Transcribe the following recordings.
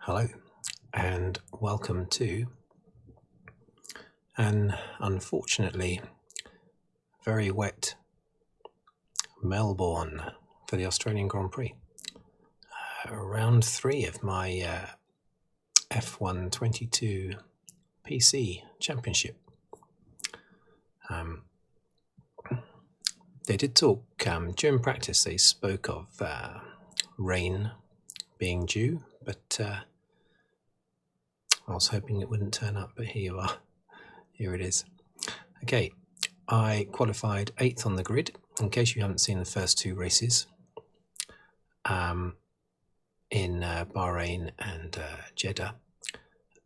Hello and welcome to an unfortunately very wet Melbourne for the Australian Grand Prix. Round 3 of my F122 PC Championship. They did talk during practice. They spoke of rain being due, but I was hoping it wouldn't turn up, but here you are. Here it is. Okay, I qualified 8th on the grid. In case you haven't seen the first 2 races, in Bahrain and Jeddah,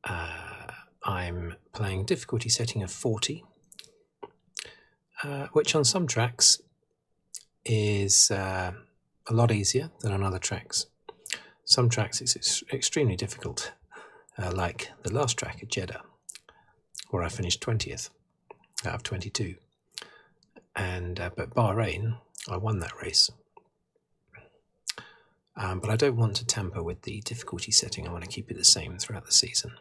I'm playing difficulty setting of 40, which on some tracks is a lot easier than on other tracks. Some tracks it's extremely difficult, like the last track at Jeddah, where I finished 20th out of 22. And but Bahrain, I won that race. But I don't want to tamper with the difficulty setting. I want to keep it the same throughout the season.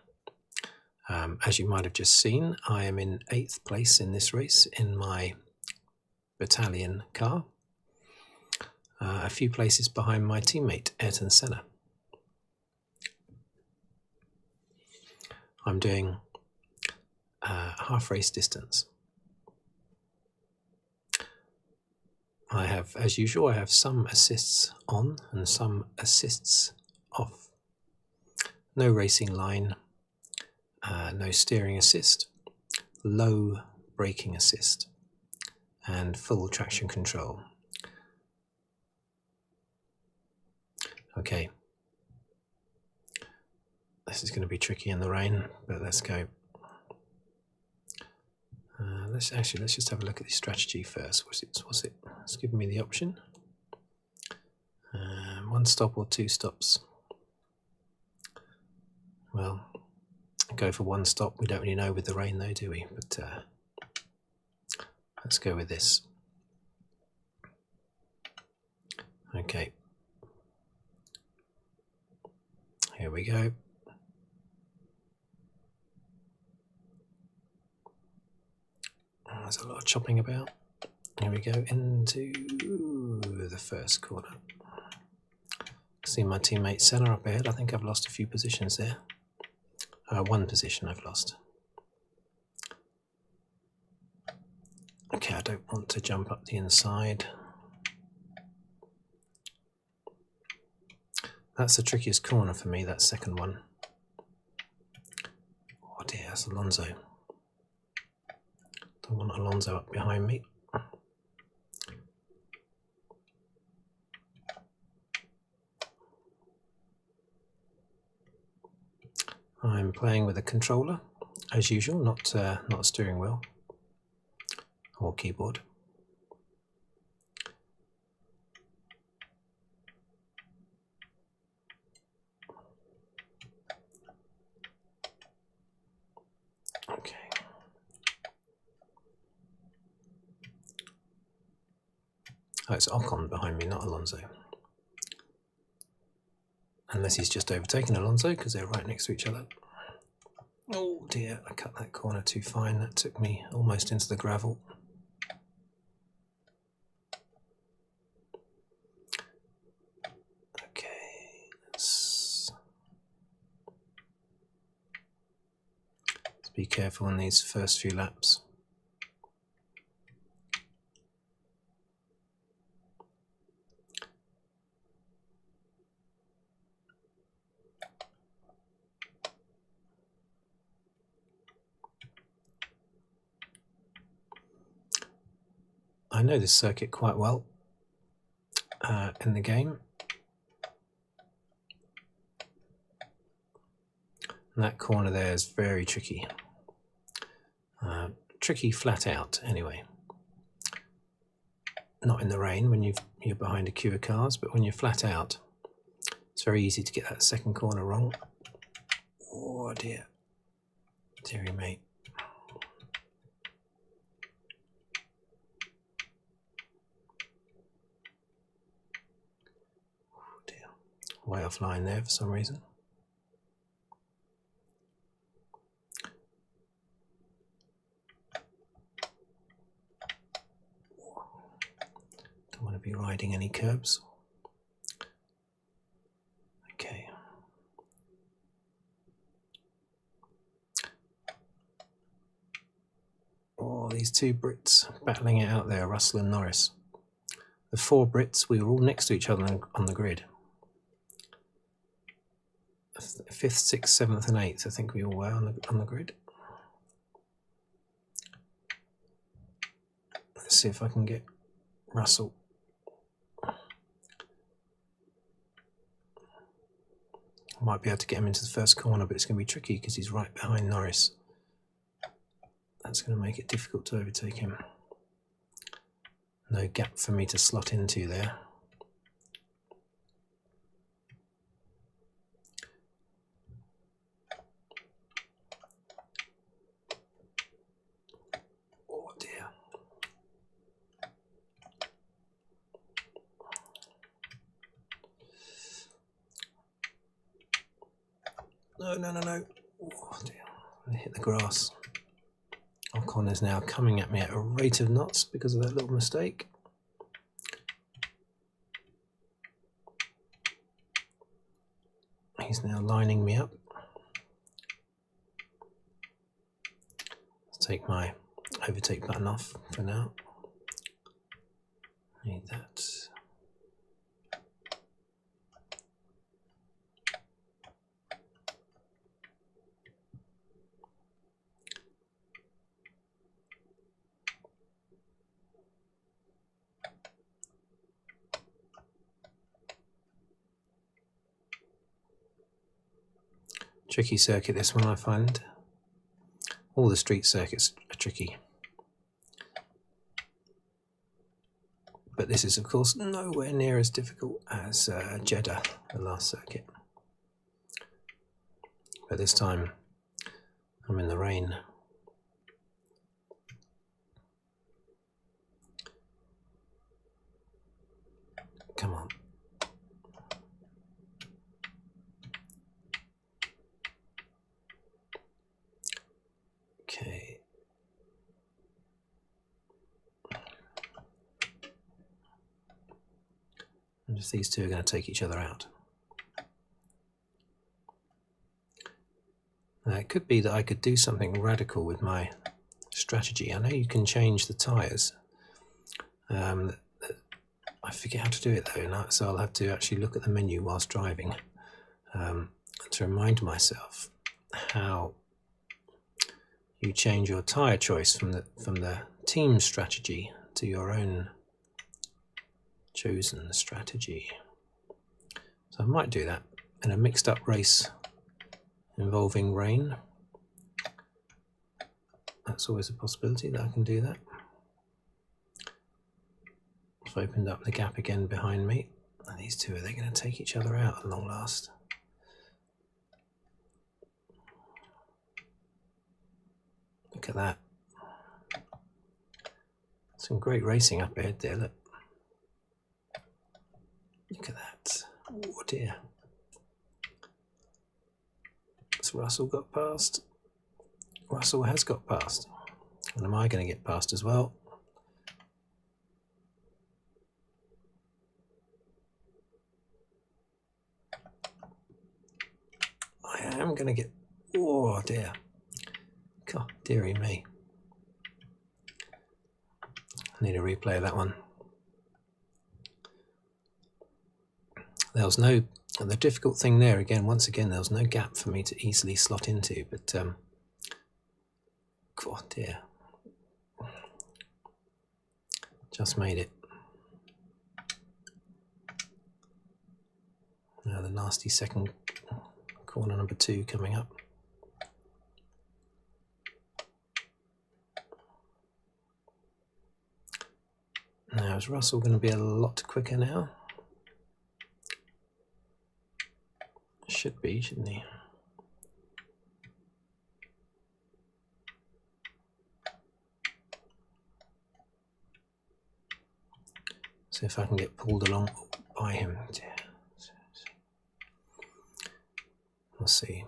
As you might have just seen, I am in 8th place in this race in my battalion car, a few places behind my teammate Ayrton Senna. I'm doing half race distance. I have, as usual, I have some assists on and some assists off. No racing line, no steering assist, low braking assist, and full traction control. Okay, this is going to be tricky in the rain, but let's go. Let's just have a look at the strategy first. What's it? It's giving me the option. 1 stop or 2 stops. Well, go for 1 stop. We don't really know with the rain though, do we? But let's go with this. Okay. Here we go. There's a lot of chopping about. Here we go into the first corner. See my teammate Senna up ahead. I think I've lost a few positions there. 1 position I've lost. Okay, I don't want to jump up the inside. That's the trickiest corner for me, that second one. Oh dear, that's Alonso. Don't want Alonso up behind me. I'm playing with a controller, as usual, not a steering wheel or keyboard. Okay. Oh, it's Ocon behind me, not Alonso. Unless he's just overtaken Alonso, because they're right next to each other. Oh dear, I cut that corner too fine. That took me almost into the gravel. Okay, let's be careful on these first few laps. I know this circuit quite well in the game. And that corner there is very tricky. Tricky flat out, anyway. Not in the rain when you're behind a queue of cars, but when you're flat out, it's very easy to get that second corner wrong. Oh dear. Deary mate. Oh dear. Way offline there for some reason. be riding any curbs. Okay. Oh, these two Brits battling it out there, Russell and Norris. The four Brits, we were all next to each other on the grid. 5th, 6th, 7th and 8th, I think we all were on the grid. Let's see if I can get Russell. I might be able to get him into the first corner, but it's going to be tricky because he's right behind Norris. That's going to make it difficult to overtake him. No gap for me to slot into there. Oh dear. No. Oh dear. I hit the grass. Ocon is now coming at me at a rate of knots because of that little mistake. He's now lining me up. Let's take my overtake button off for now. Need that. Tricky circuit, this one, I find. All the street circuits are tricky. But this is, of course, nowhere near as difficult as Jeddah, the last circuit. But this time, I'm in the rain. Come on. Okay. And just these two are going to take each other out. Now, it could be that I could do something radical with my strategy. I know you can change the tyres. I forget how to do it though, so I'll have to actually look at the menu whilst driving to remind myself how you change your tyre choice from the team strategy to your own chosen strategy. So I might do that in a mixed up race involving rain. That's always a possibility that I can do that. I've opened up the gap again behind me. And these two, are they going to take each other out at long last? Look at that. Some great racing up ahead there, look. Look at that. Oh dear. Has Russell got past? Russell has got past. And am I going to get past as well? I am going to get... Oh dear. God, dearie me. I need a replay of that one. There was no... And the difficult thing there, again, once again, there was no gap for me to easily slot into, but... oh dear. Just made it. Now the nasty second corner number 2 coming up. Now is Russell going to be a lot quicker now? Should be, shouldn't he? See if I can get pulled along by him. We'll see.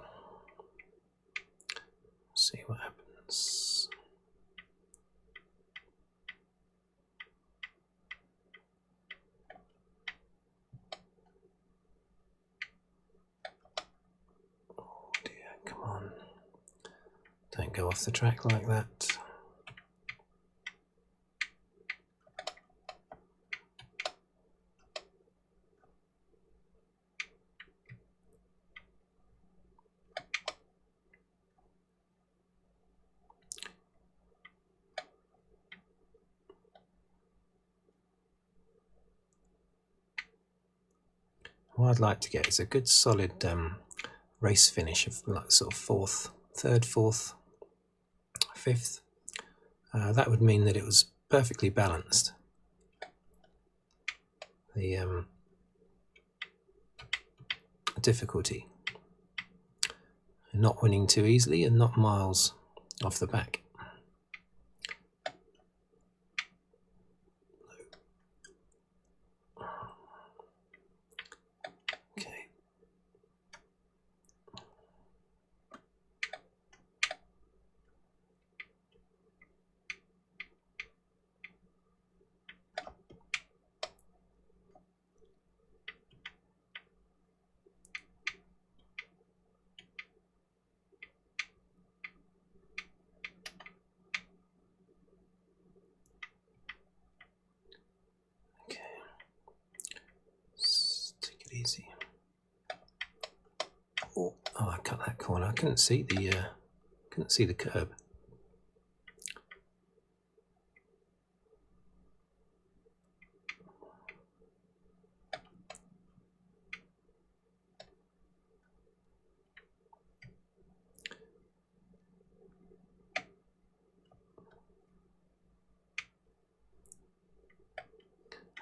See what happens. Don't go off the track like that. What I'd like to get is a good solid race finish of like sort of fourth, third, fourth, fifth. That would mean that it was perfectly balanced. The difficulty, not winning too easily and not miles off the back. Easy. Oh, I cut that corner. I couldn't see the curb.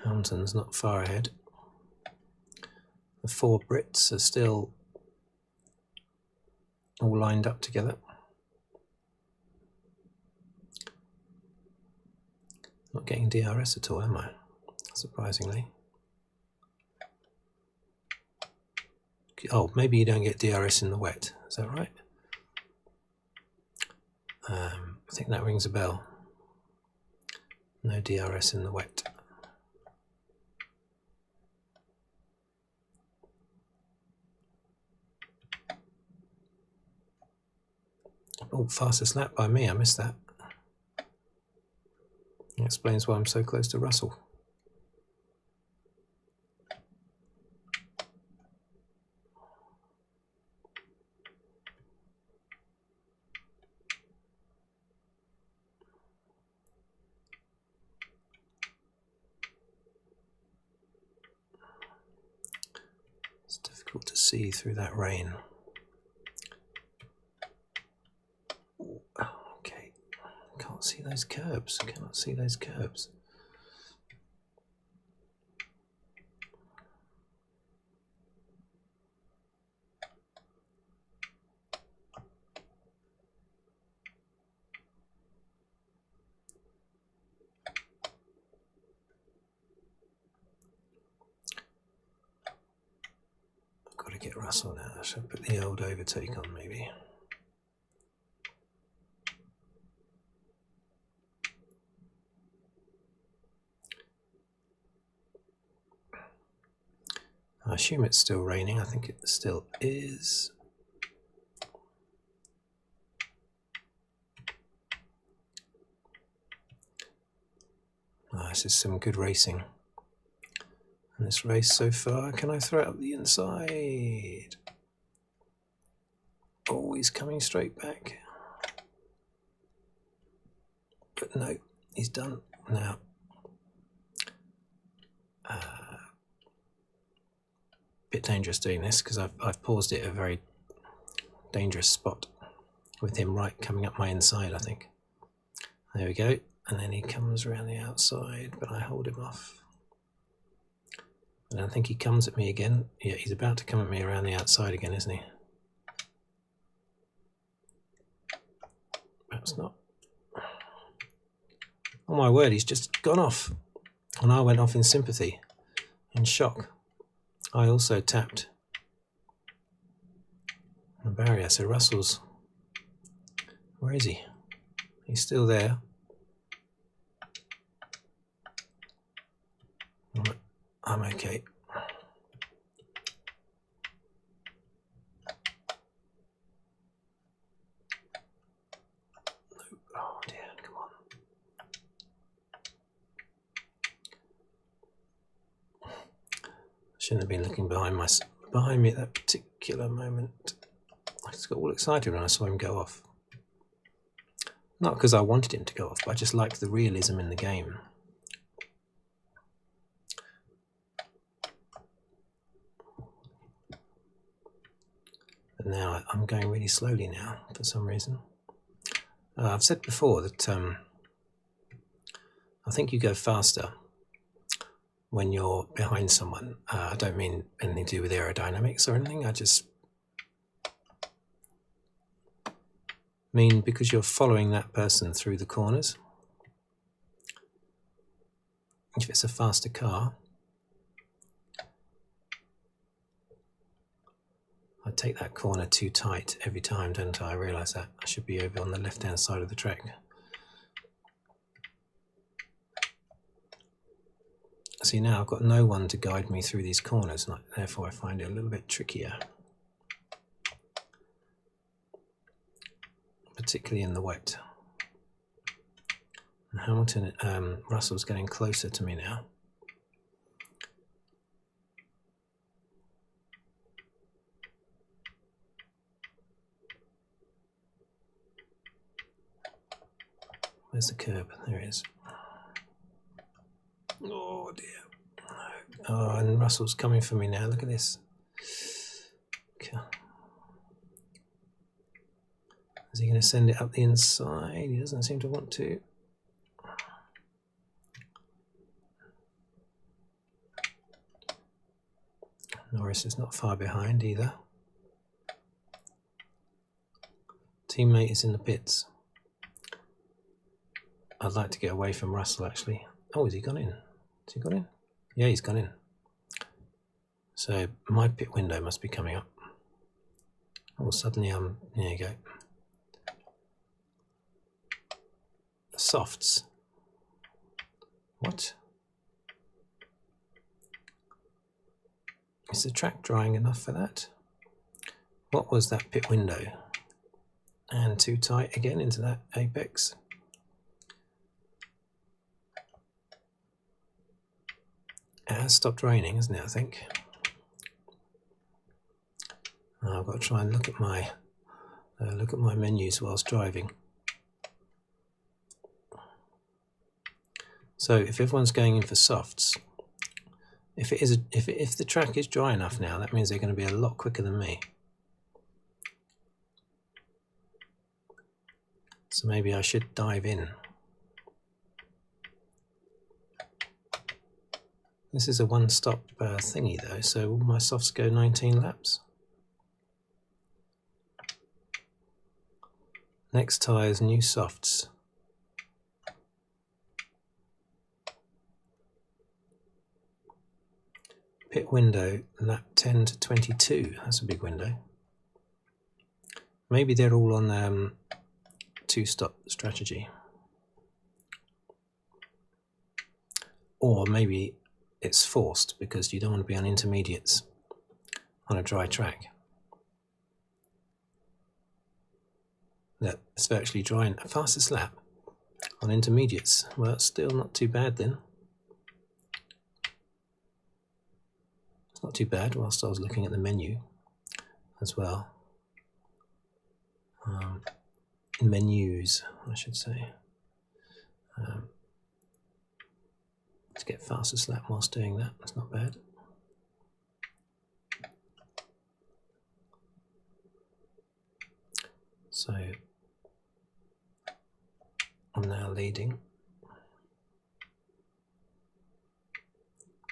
Hamilton's not far ahead. The four Brits are still all lined up together. Not getting DRS at all, am I? Surprisingly. Oh, maybe you don't get DRS in the wet. Is that right? I think that rings a bell. No DRS in the wet. Oh, fastest lap by me. I missed that. That explains why I'm so close to Russell. It's difficult to see through that rain. Okay, can't see those curbs. Cannot see those curbs. I've got to get Russell now. I should put the old overtake on maybe. I assume it's still raining. I think it still is. This is some good racing. And this race so far, can I throw it up the inside? Oh, he's coming straight back. But no, he's done now. Bit dangerous doing this because I've paused it at a very dangerous spot with him right coming up my inside, I think. There we go. And then he comes around the outside, but I hold him off. And I think he comes at me again. Yeah, he's about to come at me around the outside again, isn't he? Perhaps not. Oh my word, he's just gone off. And I went off in sympathy, in shock. I also tapped the barrier, so Russell's... Where is he? He's still there. I'm okay. Shouldn't have been looking behind me at that particular moment. I just got all excited when I saw him go off. Not because I wanted him to go off, but I just liked the realism in the game. But now I'm going really slowly now for some reason. I've said before that I think you go faster when you're behind someone. I don't mean anything to do with aerodynamics or anything. I just mean because you're following that person through the corners. If it's a faster car, I take that corner too tight every time, don't I? I realise that. I should be over on the left-hand side of the track. See, now I've got no one to guide me through these corners, and therefore I find it a little bit trickier. Particularly in the wet. And Hamilton, Russell's getting closer to me now. Where's the curb? There it is. Oh dear. Oh, and Russell's coming for me now. Look at this. Okay. Is he going to send it up the inside? He doesn't seem to want to. Norris is not far behind either. Teammate is in the pits. I'd like to get away from Russell actually. Oh, has he gone in? Has he gone in? Yeah, he's gone in. So my pit window must be coming up. Oh, suddenly there you go. Softs. What? Is the track drying enough for that? What was that pit window? And too tight again into that apex. It has stopped raining, hasn't it, I think? I've got to try and look at my menus whilst driving. So if everyone's going in for softs, if the track is dry enough now, that means they're going to be a lot quicker than me. So maybe I should dive in. This is a one-stop thingy though, so all my softs go 19 laps. Next tyres, new softs. Pit window, lap 10 to 22. That's a big window. Maybe they're all on two-stop strategy. Or maybe it's forced because you don't want to be on intermediates on a dry track. Look, it's virtually dry. Fastest lap on intermediates. Well, it's still not too bad then. It's not too bad whilst I was looking at the menu as well. Menus, I should say. To get fastest lap whilst doing that, that's not bad. So I'm now leading.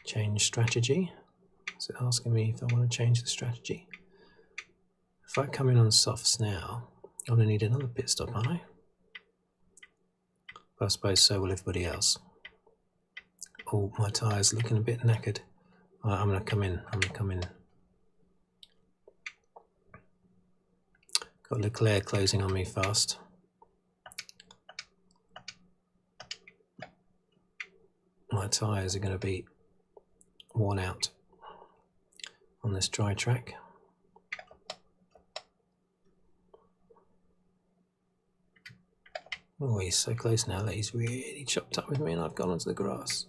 Change strategy. Is it asking me if I want to change the strategy? If I come in on softs now, I'm going to need another pit stop, aren't I? But I suppose so will everybody else. Oh, my tyre's looking a bit knackered. Right, I'm going to come in. Got Leclerc closing on me fast. My tyres are going to be worn out on this dry track. Oh, he's so close now that he's really chopped up with me and I've gone onto the grass.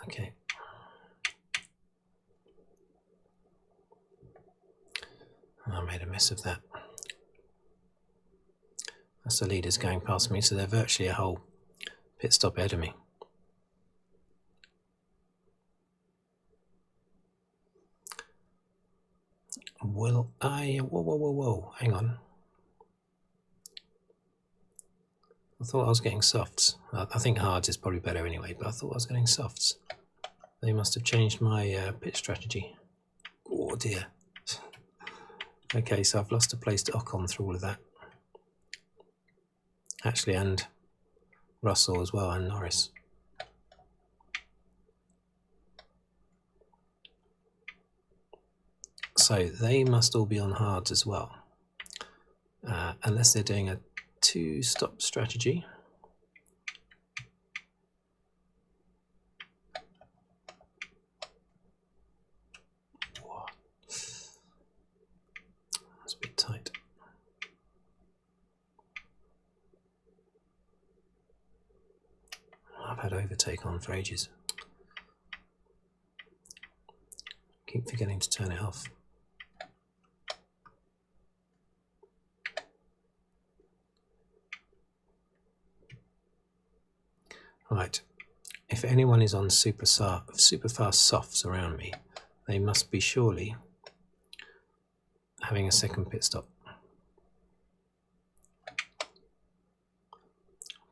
Okay. I made a mess of that. That's the leaders going past me, so they're virtually a whole pit stop ahead of me. Will I... Whoa, hang on. I thought I was getting softs. I think hards is probably better anyway, but I thought I was getting softs. They must have changed my pit strategy. Oh dear. Okay, so I've lost a place to Ocon through all of that. Actually, and Russell as well, and Norris. So they must all be on hards as well. Unless they're doing a 2-stop strategy. Whoa. That's a bit tight. I've had overtake on for ages. Keep forgetting to turn it off. Right, if anyone is on super fast softs around me, they must be surely having a second pit stop.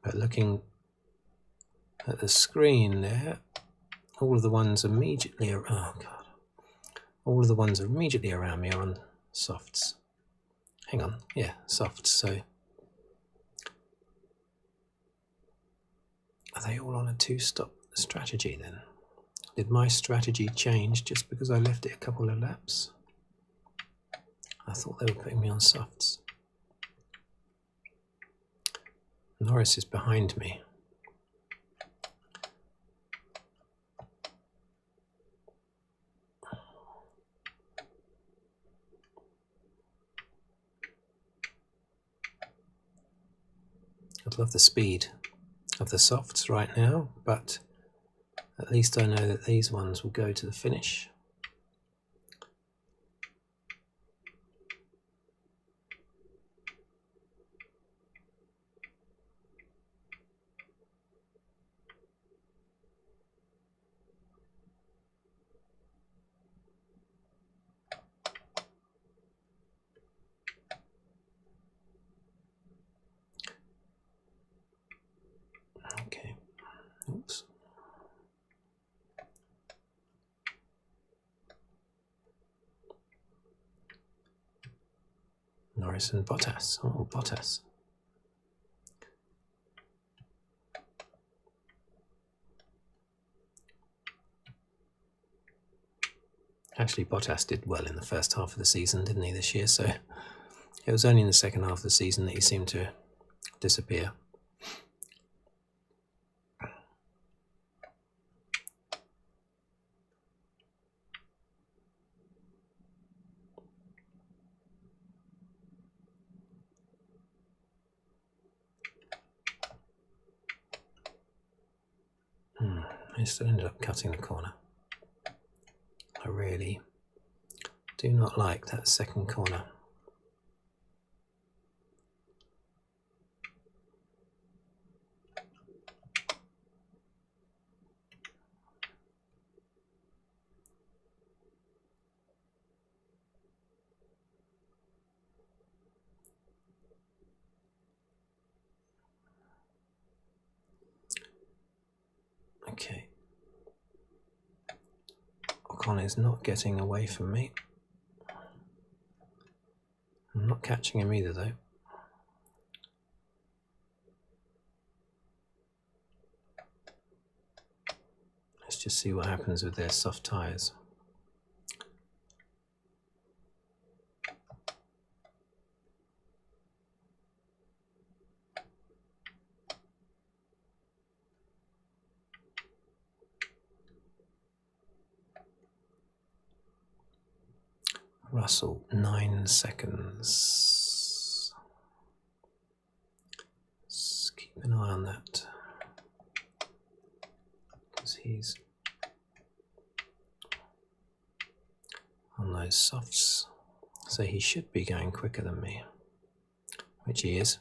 But looking at the screen there, all of the ones immediately all of the ones immediately around me are on softs. Hang on, yeah, softs. So are they all on a 2-stop strategy then? Did my strategy change just because I left it a couple of laps? I thought they were putting me on softs. Norris is behind me. I'd love the speed of the softs right now, but at least I know that these ones will go to the finish. Okay, oops. Norris and Bottas. Oh, Bottas. Actually, Bottas did well in the first half of the season, didn't he, this year? So it was only in the second half of the season that he seemed to disappear. I still ended up cutting the corner. I really do not like that second corner. Okay. Ocon is not getting away from me. I'm not catching him either, though. Let's just see what happens with their soft tyres. Russell, 9 seconds. Let's keep an eye on that, because he's on those softs. So he should be going quicker than me, which he is.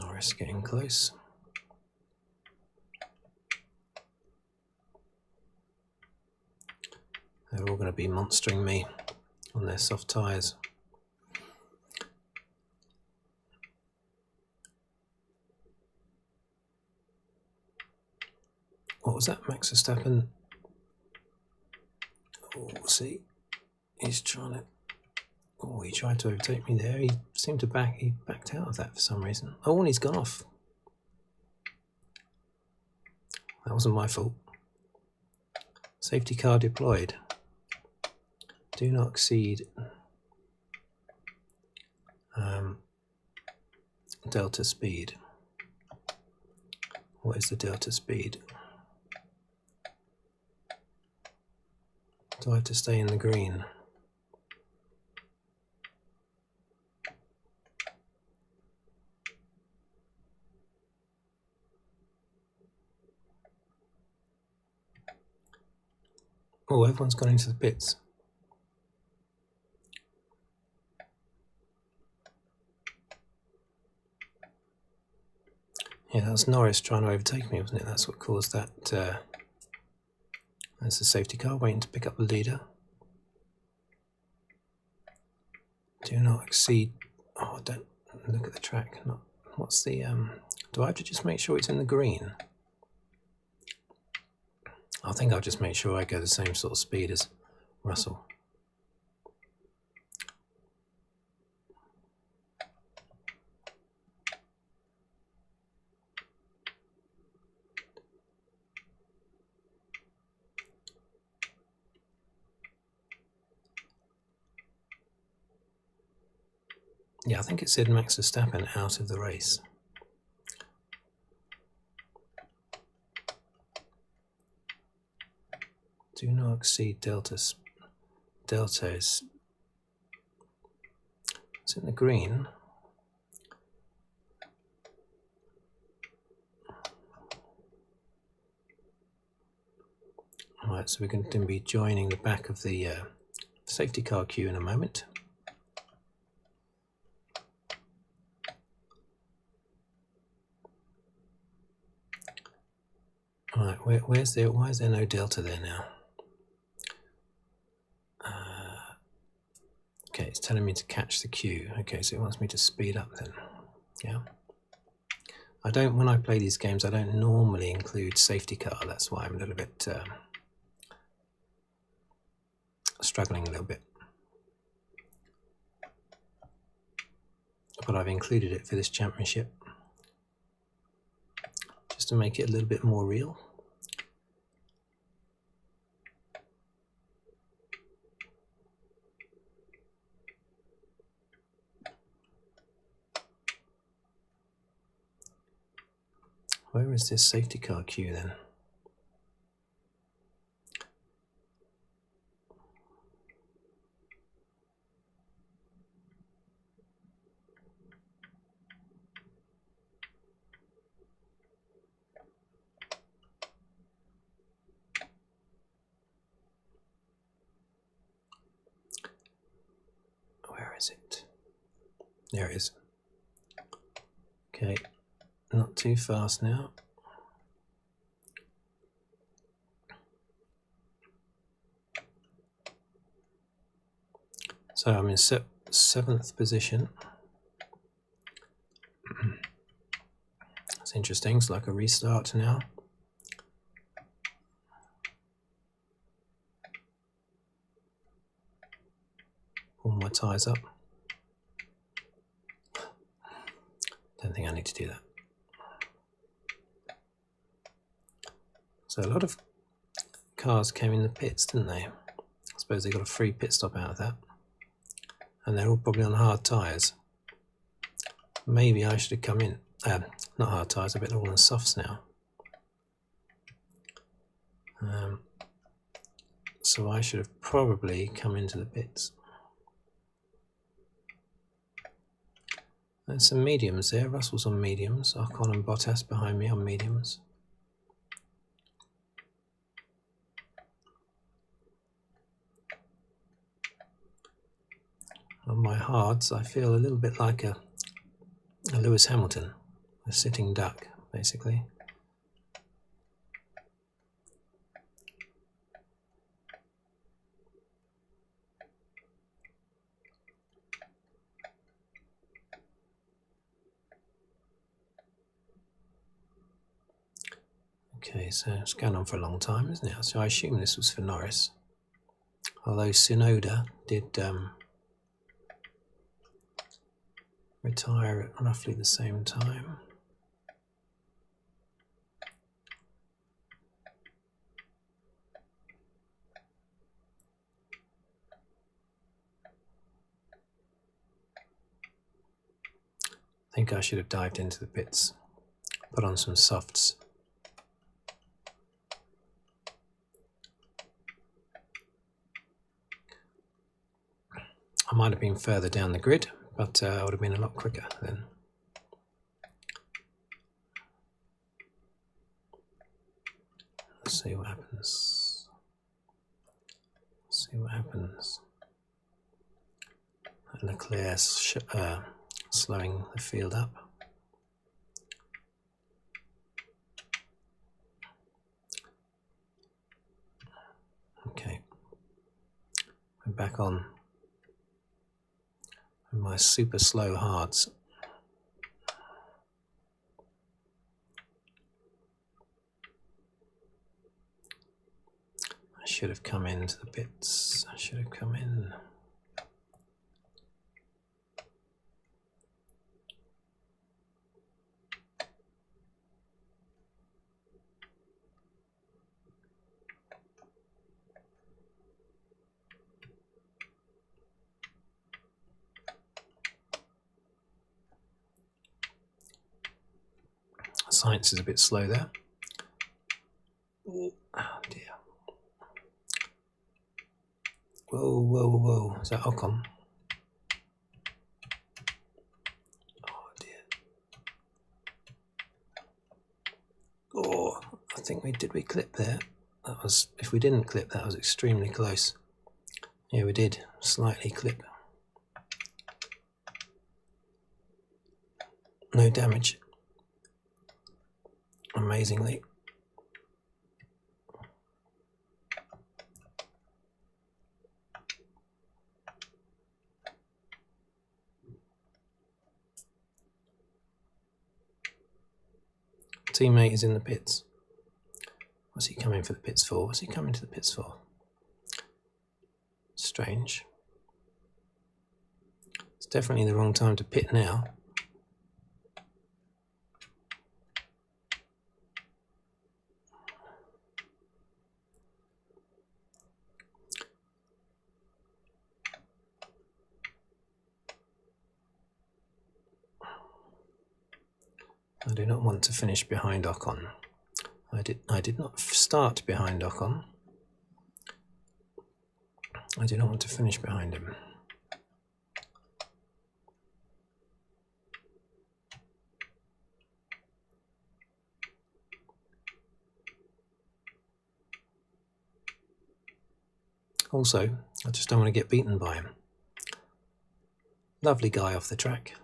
Norris getting close. They're all going to be monstering me on their soft tyres. What was that, Max Verstappen? Oh, see, he's trying to. Oh, he tried to overtake me there. He seemed to he backed out of that for some reason. Oh, and he's gone off. That wasn't my fault. Safety car deployed. Do not exceed delta speed. What is the delta speed? Do I have to stay in the green? Oh, everyone's gone into the pits. Yeah, that was Norris trying to overtake me, wasn't it? That's what caused that. There's the safety car waiting to pick up the leader. Do not exceed. Oh, don't look at the track. Not what's the do I have to just make sure it's in the green? I think I'll just make sure I go the same sort of speed as Russell. Yeah, I think it said Max Verstappen out of the race. Do not exceed delta. Delta is. It's in the green. Alright, so we're going to be joining the back of the safety car queue in a moment. Alright, why is there no delta there now? Okay, it's telling me to catch the queue. Okay, so it wants me to speed up then. Yeah. When I play these games, I don't normally include safety car. That's why I'm a little bit struggling a little bit. But I've included it for this championship just to make it a little bit more real. Where is this safety car queue then? Where is it? There it is. Okay, not too fast now. So I'm in 7th position. That's interesting. It's like a restart now. Pull my tyres up. Don't think I need to do that. So a lot of cars came in the pits, didn't they? I suppose they got a free pit stop out of that. And they're all probably on hard tyres. Maybe I should have come in. Not hard tyres, I bet they're all on softs now. So I should have probably come into the pits. There's some mediums there. Russell's on mediums. Ocon and Bottas behind me on mediums. On my hards, I feel a little bit like a Lewis Hamilton, a sitting duck, basically. Okay, so it's going on for a long time, isn't it? So I assume this was for Norris. Although Tsunoda did retire at roughly the same time. I think I should have dived into the pits, put on some softs. I might have been further down the grid, but I would have been a lot quicker then. Let's see what happens. See what happens. Leclerc slowing the field up. Okay, we're back on with my super slow hards. I should have come into the pits. I should have come in. Science is a bit slow there. Oh dear. Whoa, whoa, whoa. Is that Ocon? Oh dear. Oh, I think we clip there? That was, if we didn't clip, that was extremely close. Yeah, we did slightly clip. No damage. Amazingly. Teammate is in the pits. What's he coming for the pits for? What's he coming to the pits for? Strange. It's definitely the wrong time to pit now. I do not want to finish behind Ocon. I did not start behind Ocon. I do not want to finish behind him. Also, I just don't want to get beaten by him. Lovely guy off the track,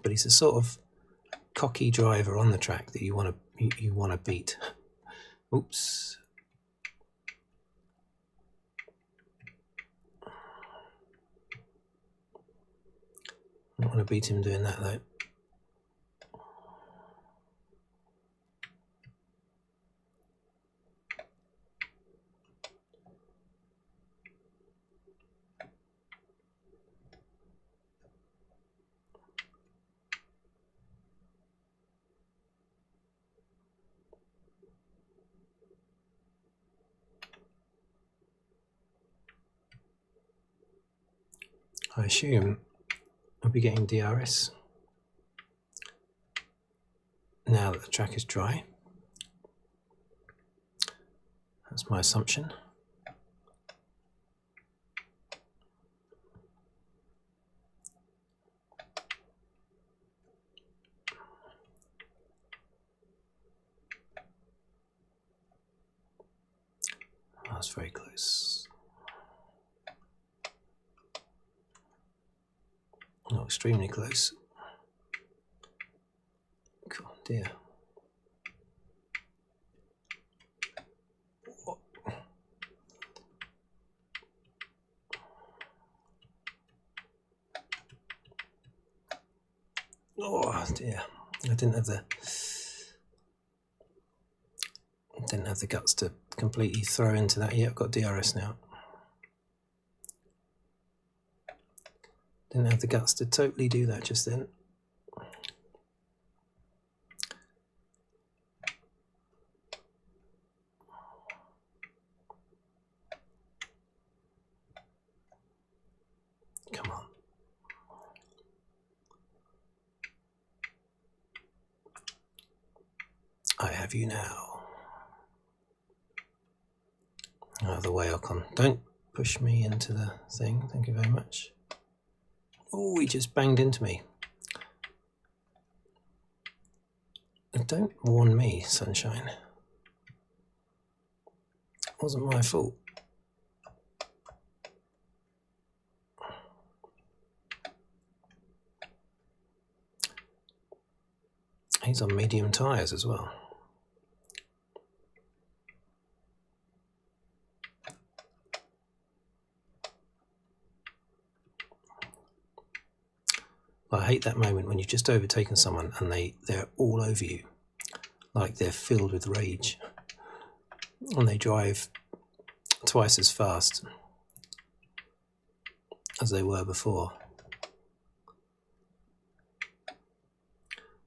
but he's a sort of cocky driver on the track that you want to beat. Oops. I don't want to beat him doing that though. I assume I'll be getting DRS now that the track is dry. That's my assumption. was very close. Not extremely close. God, dear. Oh dear. I didn't have the guts to completely throw into that yet. I've got DRS now. Didn't have the guts to totally do that just then. Come on. I have you now. Out of the way, Ocon. Don't push me into the thing. Thank you very much. Oh, he just banged into me. Don't warn me, sunshine. It wasn't my fault. He's on medium tyres as well. I hate that moment when you've just overtaken someone and they're all over you, like they're filled with rage, and they drive twice as fast as they were before.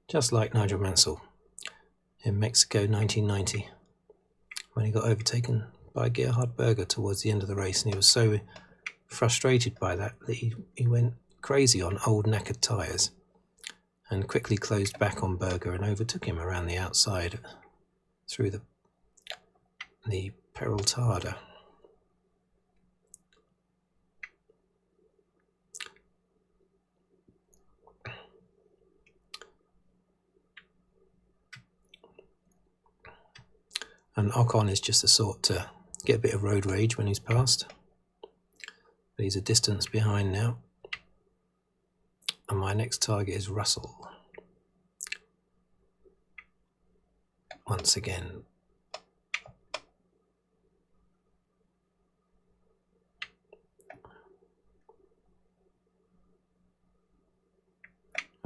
Just like Nigel Mansell in Mexico 1990, when he got overtaken by Gerhard Berger towards the end of the race, and he was so frustrated by that he went crazy on old knackered tyres and quickly closed back on Berger and overtook him around the outside through the Peraltada. And Ocon is just the sort to get a bit of road rage when he's passed. But he's a distance behind now. And my next target is Russell. Once again.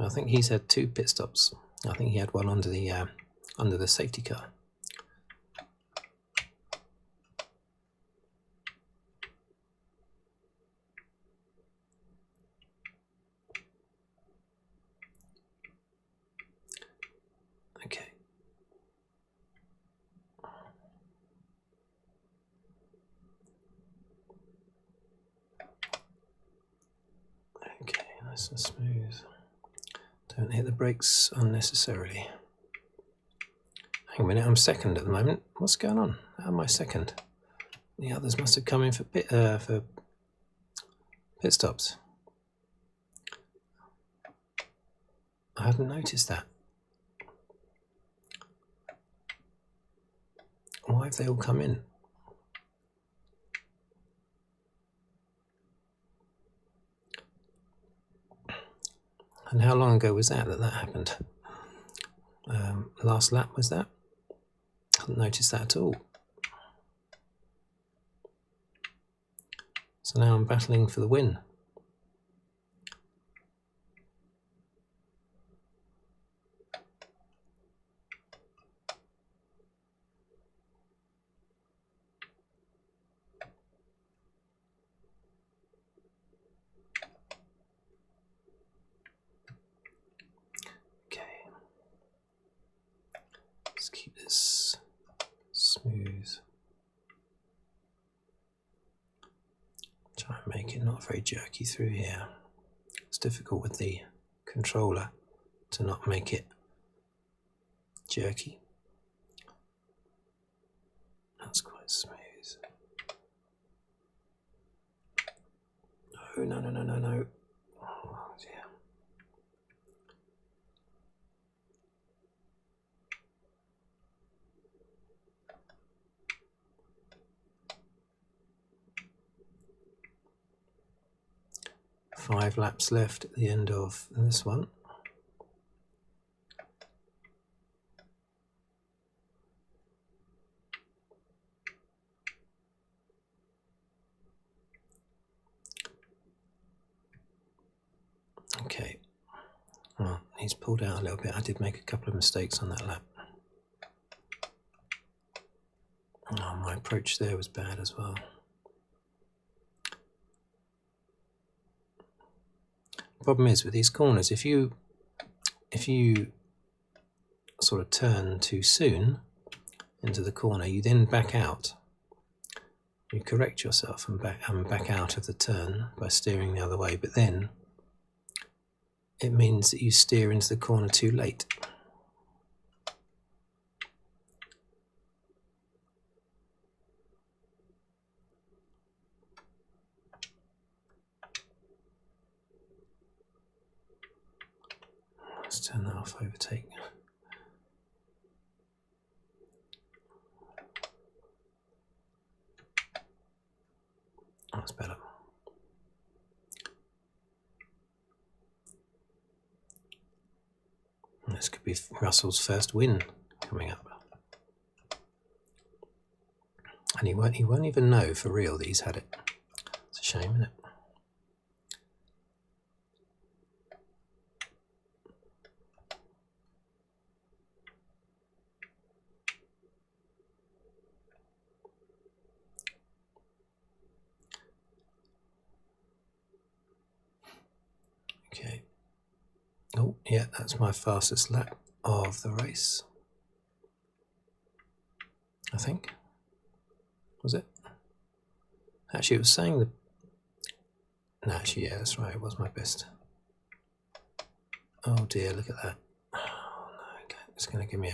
I think he's had 2 pit stops. I think he had one under the safety car. Okay. Okay, nice and smooth. Don't hit the brakes unnecessarily. Hang on a minute, I'm second at the moment. What's going on? How am I second? The others must have come in for pit stops. I hadn't noticed that. Why have they all come in? And how long ago was that happened? Last lap was that? Hadn't noticed that at all. So now I'm battling for the win. Let's keep this smooth. Try and make it not very jerky through here. It's difficult with the controller to not make it jerky. That's quite smooth. Oh, no. Oh, dear. 5 laps left at the end of this one. Okay, well, he's pulled out a little bit. I did make a couple of mistakes on that lap. Oh, my approach there was bad as well. Problem is with these corners, if you sort of turn too soon into the corner, you then back out. You correct yourself and back out of the turn by steering the other way, but then it means that you steer into the corner too late. Let's turn that off, overtake. That's better. This could be Russell's first win coming up. And he won't even know for real that he's had it. It's a shame, isn't it? Okay. Oh, yeah, that's my fastest lap of the race. I think. Was it? Actually, it was saying the... No, actually, yeah, that's right. It was my best. Oh dear, look at that. Oh no, okay. It's going to give me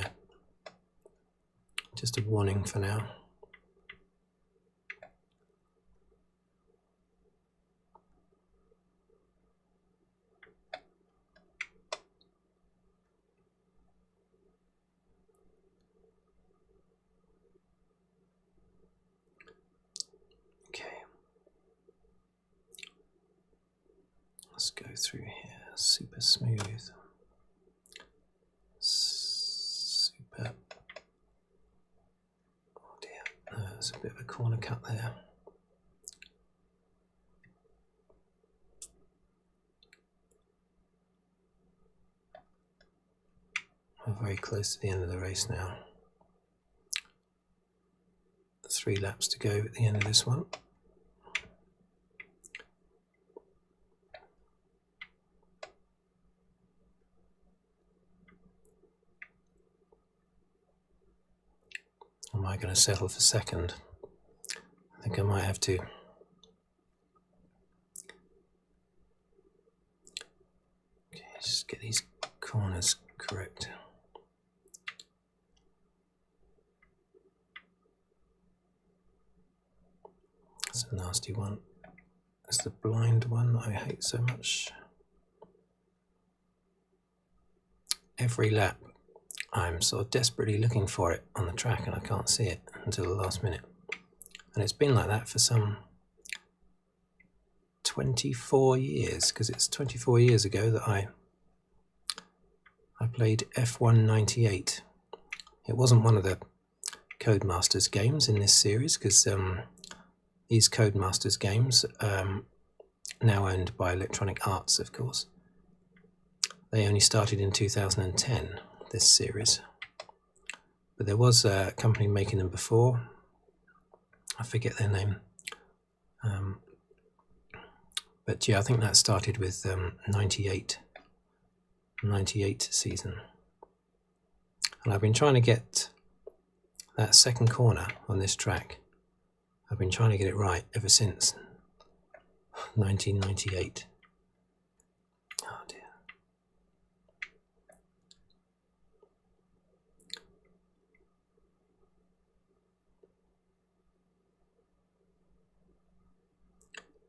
just a warning for now. Let's go through here, super smooth, super, oh dear, there's a bit of a corner cut there. We're very close to the end of the race now. 3 laps to go at the end of this one. Am I going to settle for second? I think I might have to. Okay, just get these corners correct. That's a nasty one. That's the blind one that I hate so much. Every lap I'm sort of desperately looking for it on the track and I can't see it until the last minute. And it's been like that for some 24 years, because it's 24 years ago that I played F1 98. It wasn't one of the Codemasters games in this series, because these Codemasters games, now owned by Electronic Arts, of course, they only started in 2010, this series. But there was a company making them before. I forget their name. But yeah, I think that started with 98 season. And I've been trying to get that second corner on this track. I've been trying to get it right ever since 1998. Oh dear.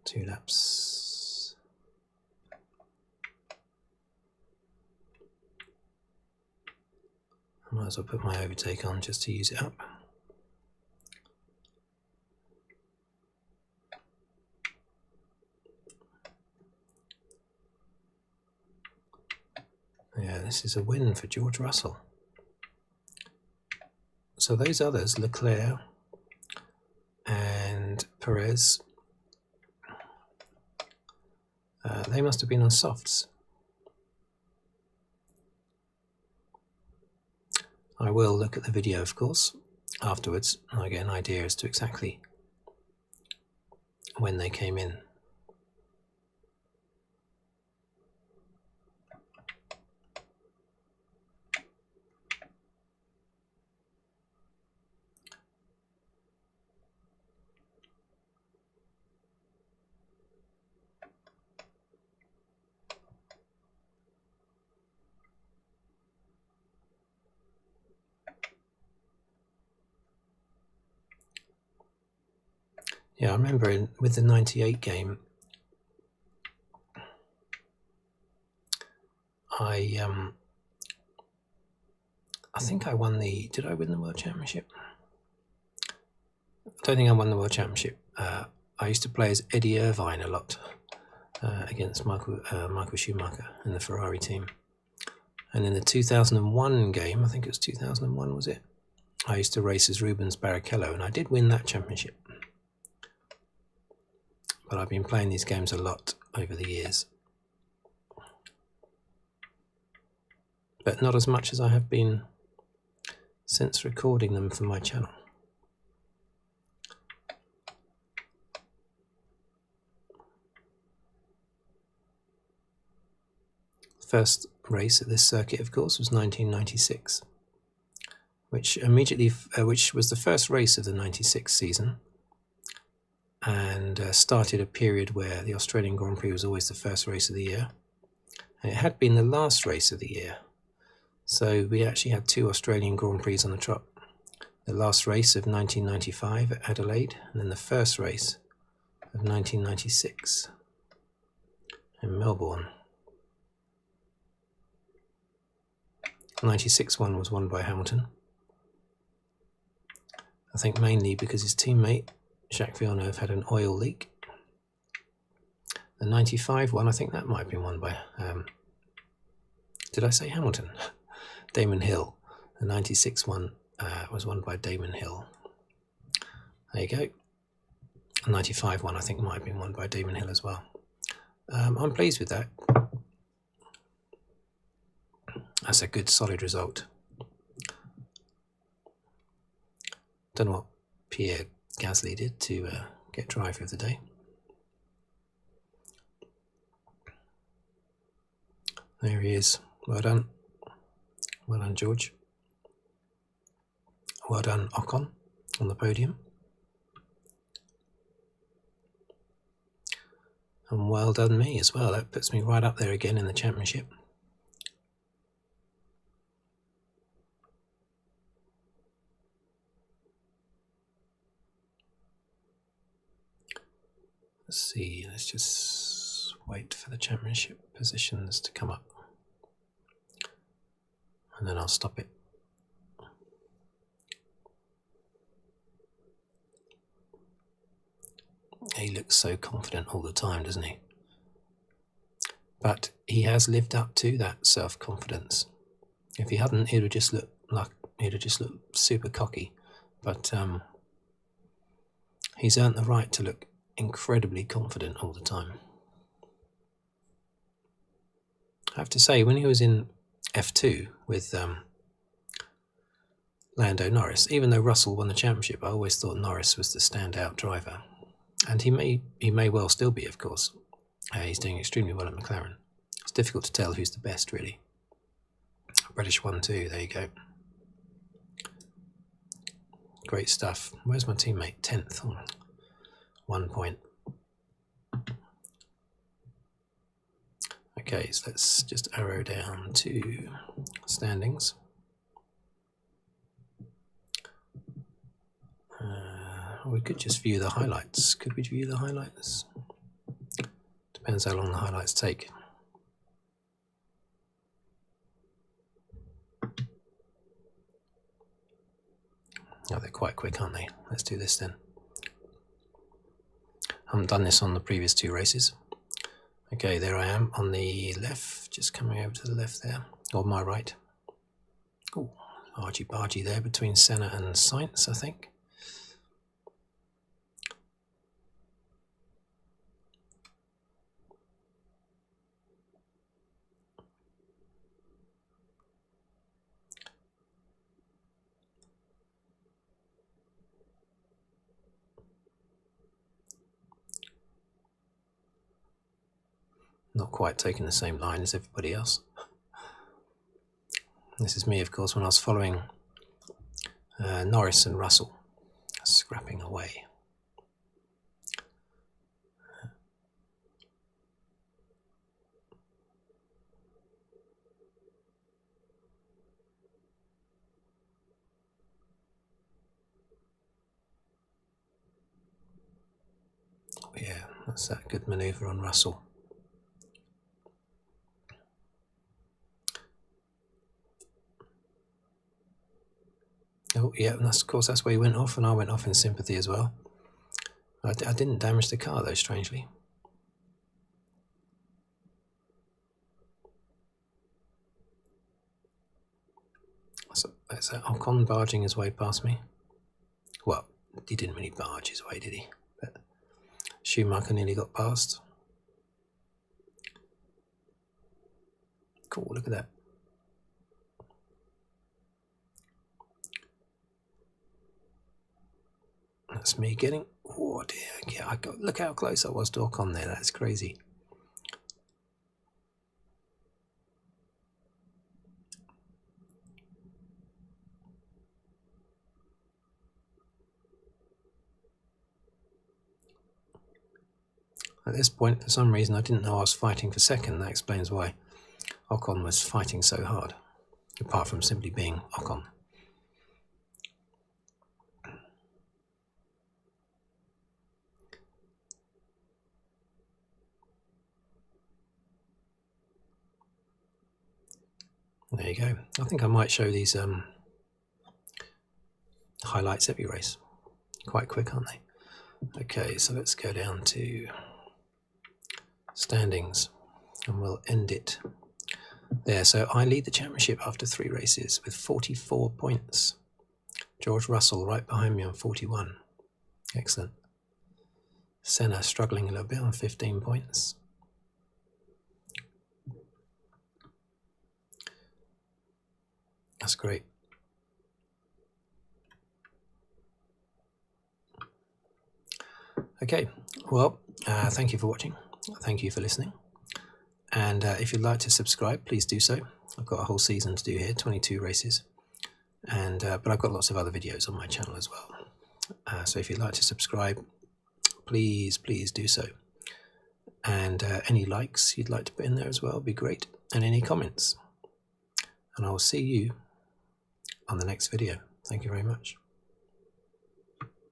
Two laps. I might as well put my overtake on just to use it up. Yeah, this is a win for George Russell. So those others, Leclerc and Perez, they must have been on softs. I will look at the video, of course, afterwards, and I get an idea as to exactly when they came in. Yeah, I remember with the 98 game, I think I won the... Did I win the World Championship? I don't think I won the World Championship. I used to play as Eddie Irvine a lot against Michael Schumacher in the Ferrari team. And in the 2001 game, I think it was 2001, was it? I used to race as Rubens Barrichello, and I did win that championship. But I've been playing these games a lot over the years. But not as much as I have been since recording them for my channel. The first race at this circuit, of course, was 1996, which was the first race of the 96 season, and started a period where the Australian Grand Prix was always the first race of the year, and it had been the last race of the year. So we actually had 2 Australian Grand Prix on the trot. The last race of 1995 at Adelaide, and then the first race of 1996 in Melbourne. The 96 one was won by Hamilton. I think mainly because his teammate Jacques Villeneuve had an oil leak. The 95 one, I think that might have been won by... did I say Hamilton? Damon Hill. The 96 one was won by Damon Hill. There you go. The 95 one I think might have been won by Damon Hill as well. I'm pleased with that. That's a good solid result. Don't know what Pierre Gasly did to get driver of the day. There he is. Well done. Well done, George. Well done, Ocon, on the podium. And well done me as well. That puts me right up there again in the championship. Let's see, let's just wait for the championship positions to come up. And then I'll stop it. He looks so confident all the time, doesn't he? But he has lived up to that self-confidence. If he hadn't, he'd have just looked super cocky. But he's earned the right to look incredibly confident all the time. I have to say, when he was in F2 with Lando Norris, even though Russell won the championship, I always thought Norris was the standout driver. And he may well still be, of course. He's doing extremely well at McLaren. It's difficult to tell who's the best, really. British 1-2, there you go. Great stuff. Where's my teammate? 10th. Oh, 1 point. Okay, so let's just arrow down to standings. We could just view the highlights. Could we view the highlights? Depends how long the highlights take. Oh, they're quite quick, aren't they? Let's do this then. I haven't done this on the previous 2 races. Okay, there I am on the left, just coming over to the left there. or my right. Oh, argy-bargy there between Senna and Sainz, I think. Not quite taking the same line as everybody else. This is me, of course, when I was following Norris and Russell, scrapping away. Yeah, that's that good manoeuvre on Russell. Oh yeah, and that's, of course, that's where he went off, and I went off in sympathy as well. I didn't damage the car though, strangely. So that's Ocon barging his way past me. Well, he didn't really barge his way, did he? But Schumacher nearly got past. Cool, look at that. That's me getting. Oh dear, yeah, look how close I was to Ocon there. That's crazy. At this point, for some reason, I didn't know I was fighting for second. That explains why Ocon was fighting so hard, apart from simply being Ocon. There you go. I think I might show these highlights every race. Quite quick, aren't they? Okay, so let's go down to standings and we'll end it there. So I lead the championship after 3 races with 44 points. George Russell right behind me on 41. Excellent. Senna struggling a little bit on 15 points. That's great. Okay, well, thank you for watching. Thank you for listening. And if you'd like to subscribe, please do so. I've got a whole season to do here, 22 races. And but I've got lots of other videos on my channel as well. So if you'd like to subscribe, please do so. And any likes you'd like to put in there as well would be great. And any comments. And I will see you on the next video. Thank you very much.